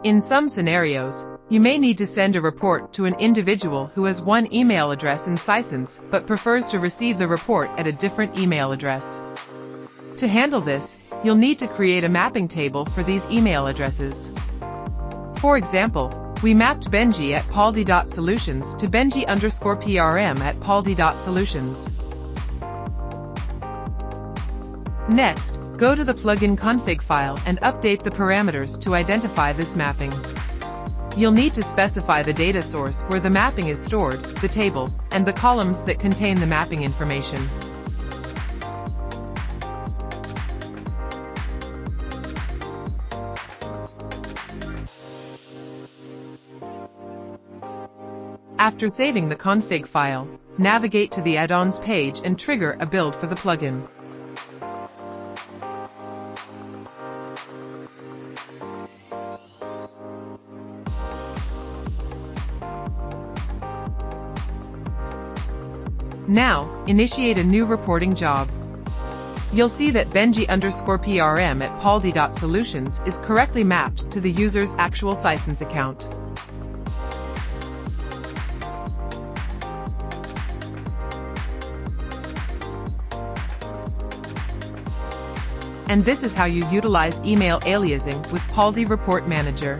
In some scenarios, you may need to send a report to an individual who has one email address in Sisense but prefers to receive the report at a different email address. To handle this, you'll need to create a mapping table for these email addresses. For example, we mapped Benji at Paldi.solutions to Benji_PRM at Paldi.solutions. Next, go to the plugin config file and update the parameters to identify this mapping. You'll need to specify the data source where the mapping is stored, the table, and the columns that contain the mapping information. After saving the config file, navigate to the add-ons page and trigger a build for the plugin. Now, initiate a new reporting job. You'll see that Benji_PRM at Paldi.solutions is correctly mapped to the user's actual Sisense account. And this is how you utilize email aliasing with Paldi Report Manager.